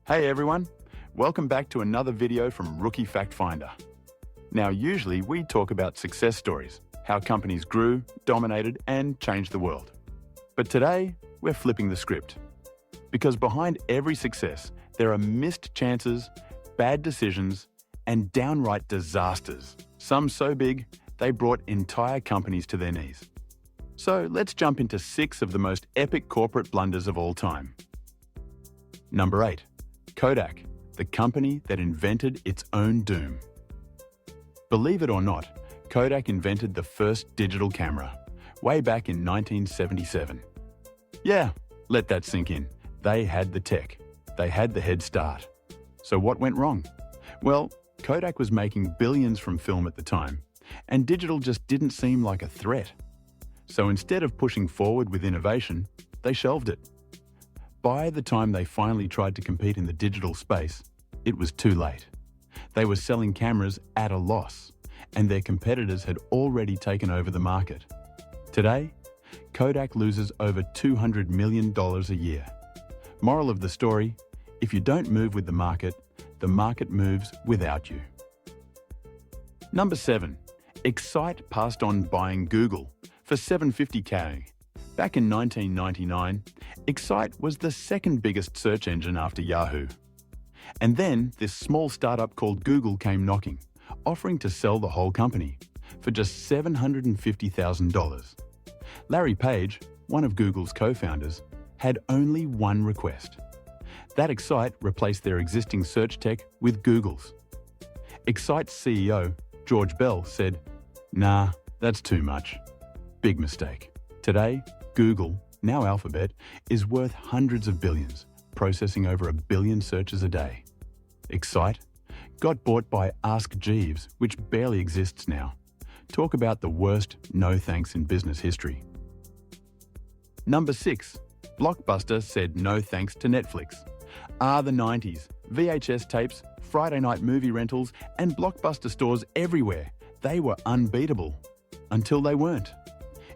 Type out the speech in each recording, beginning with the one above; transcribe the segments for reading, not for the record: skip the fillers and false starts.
Hey everyone, welcome back to another video from Rookie Fact Finder. Now usually we talk about success stories, how companies grew, dominated and changed the world. But today we're flipping the script. Because behind every success there are missed chances, bad decisions and downright disasters. Some so big they brought entire companies to their knees. So let's jump into 6 of the most epic corporate blunders of all time. Number 8. Kodak, the company that invented its own doom. Believe it or not, Kodak invented the first digital camera, way back in 1977. Yeah, let that sink in. They had the tech. They had the head start. So what went wrong? Well, Kodak was making billions from film at the time, and digital just didn't seem like a threat. So instead of pushing forward with innovation, they shelved it. By the time they finally tried to compete in the digital space, it was too late. They were selling cameras at a loss, and their competitors had already taken over the market. Today, Kodak loses over $200 million a year. Moral of the story, if you don't move with the market moves without you. Number 7. Excite passed on buying Google for $750K. Back in 1999, Excite was the second biggest search engine after Yahoo. And then this small startup called Google came knocking, offering to sell the whole company for just $750,000. Larry Page, one of Google's co-founders, had only one request. That Excite replaced their existing search tech with Google's. Excite's CEO, George Bell, said, "Nah, that's too much. Big mistake." Today, Google, now Alphabet, is worth hundreds of billions, processing over 1 billion searches a day. Excite got bought by Ask Jeeves, which barely exists now. Talk about the worst no thanks in business history. Number 6. Blockbuster said no thanks to Netflix. The 90s, VHS tapes, Friday night movie rentals, and Blockbuster stores everywhere. They were unbeatable. Until they weren't.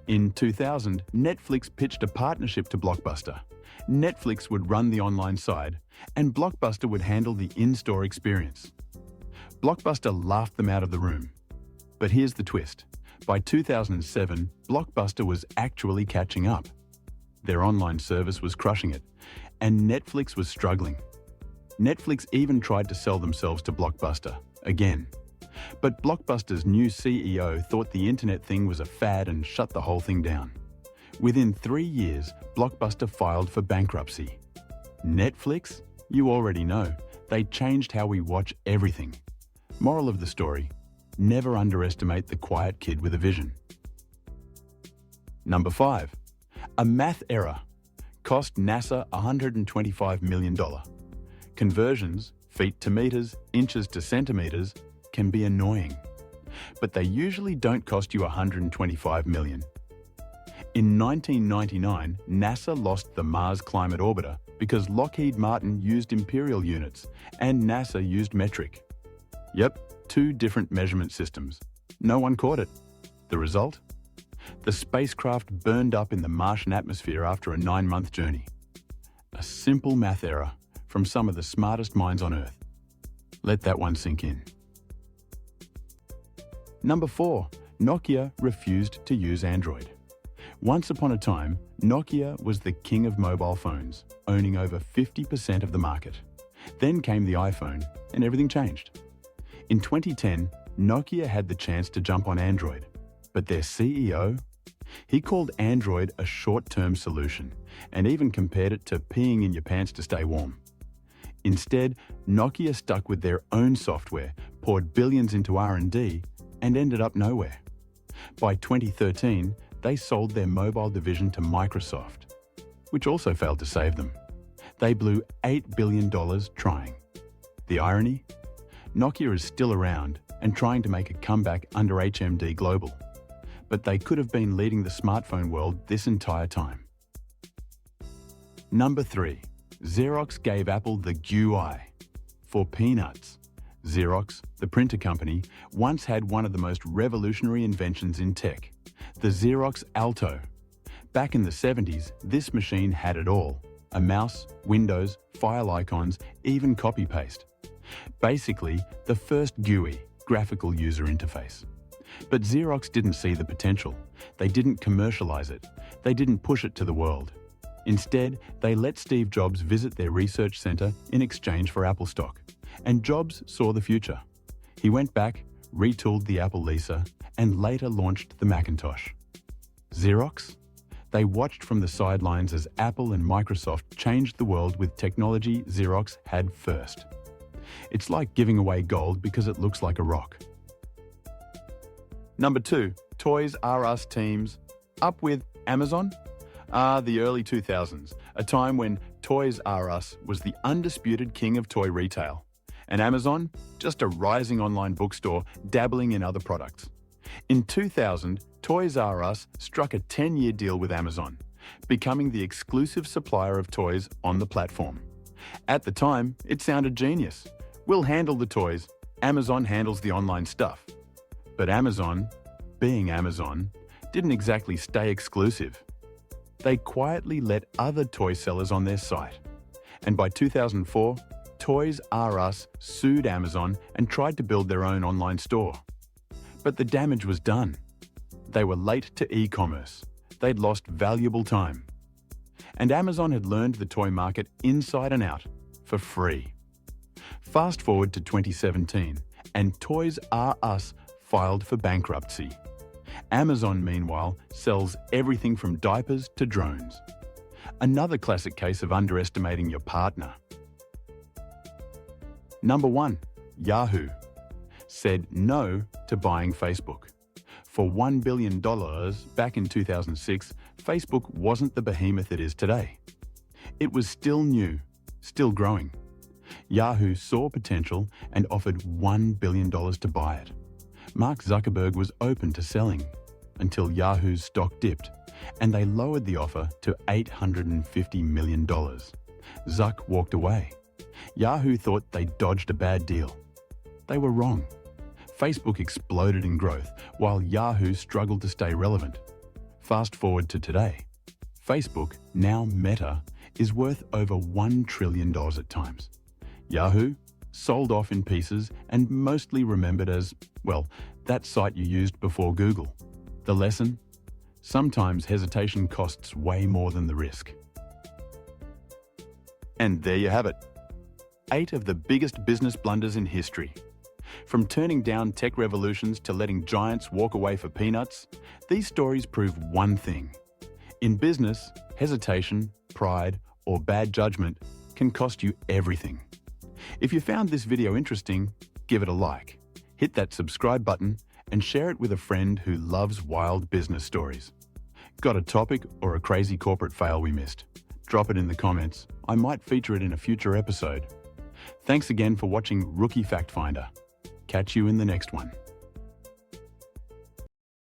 In 2000, Netflix pitched a partnership to Blockbuster. Netflix would run the online side, and Blockbuster would handle the in-store experience. Blockbuster laughed them out of the room. But here's the twist. By 2007, Blockbuster was actually catching up. Their online service was crushing it, and Netflix was struggling. Netflix even tried to sell themselves to Blockbuster, again. But Blockbuster's new CEO thought the internet thing was a fad and shut the whole thing down. Within 3 years, Blockbuster filed for bankruptcy. Netflix? You already know. They changed how we watch everything. Moral of the story, never underestimate the quiet kid with a vision. Number 5. A math error cost NASA $125 million. Conversions, feet to meters, inches to centimeters, can be annoying, but they usually don't cost you $125 million. In 1999, NASA lost the Mars Climate Orbiter because Lockheed Martin used imperial units and NASA used metric. Yep, 2 different measurement systems. No one caught it. The result? The spacecraft burned up in the Martian atmosphere after a 9-month journey. A simple math error from some of the smartest minds on Earth. Let that one sink in. Number 4. Nokia refused to use Android. Once upon a time, Nokia was the king of mobile phones, owning over 50% of the market. Then came the iPhone, and everything changed. In 2010, Nokia had the chance to jump on Android, but their CEO? He called Android a short-term solution, and even compared it to peeing in your pants to stay warm. Instead, Nokia stuck with their own software, poured billions into R&D, and ended up nowhere. By 2013, they sold their mobile division to Microsoft, which also failed to save them. They blew $8 billion trying. The irony? Nokia is still around and trying to make a comeback under HMD Global, but they could have been leading the smartphone world this entire time. Number 3. Xerox gave Apple the Gui for peanuts. Xerox, the printer company, once had one of the most revolutionary inventions in tech, the Xerox Alto. Back in the 70s, this machine had it all. a mouse, windows, file icons, even copy-paste. Basically, the first GUI, graphical user interface. But Xerox didn't see the potential. They didn't commercialize it. They didn't push it to the world. Instead, they let Steve Jobs visit their research center in exchange for Apple stock. And Jobs saw the future. He went back, retooled the Apple Lisa, and later launched the Macintosh. Xerox? They watched from the sidelines as Apple and Microsoft changed the world with technology Xerox had first. It's like giving away gold because it looks like a rock. Number 2, Toys R Us teams up with Amazon? The early 2000s, a time when Toys R Us was the undisputed king of toy retail, and Amazon, just a rising online bookstore dabbling in other products. In 2000, Toys R Us struck a 10-year deal with Amazon, becoming the exclusive supplier of toys on the platform. At the time, it sounded genius. We'll handle the toys, Amazon handles the online stuff. But Amazon, being Amazon, didn't exactly stay exclusive. They quietly let other toy sellers on their site. And by 2004, Toys R Us sued Amazon and tried to build their own online store. But the damage was done. They were late to e-commerce. They'd lost valuable time. And Amazon had learned the toy market inside and out for free. Fast forward to 2017, and Toys R Us filed for bankruptcy. Amazon, meanwhile, sells everything from diapers to drones. Another classic case of underestimating your partner. Number 1, Yahoo said no to buying Facebook. For $1 billion back in 2006, Facebook wasn't the behemoth it is today. It was still new, still growing. Yahoo saw potential and offered $1 billion to buy it. Mark Zuckerberg was open to selling until Yahoo's stock dipped, and they lowered the offer to $850 million. Zuck walked away. Yahoo thought they dodged a bad deal. They were wrong. Facebook exploded in growth, while Yahoo struggled to stay relevant. Fast forward to today. Facebook, now Meta, is worth over $1 trillion at times. Yahoo, sold off in pieces and mostly remembered as, well, that site you used before Google. The lesson? Sometimes hesitation costs way more than the risk. And there you have it. 8 of the biggest business blunders in history. From turning down tech revolutions to letting giants walk away for peanuts, these stories prove one thing. In business, hesitation, pride, or bad judgment can cost you everything. If you found this video interesting, give it a like, hit that subscribe button, and share it with a friend who loves wild business stories. Got a topic or a crazy corporate fail we missed? Drop it in the comments. I might feature it in a future episode. Thanks again for watching Rookie Fact Finder. Catch you in the next one.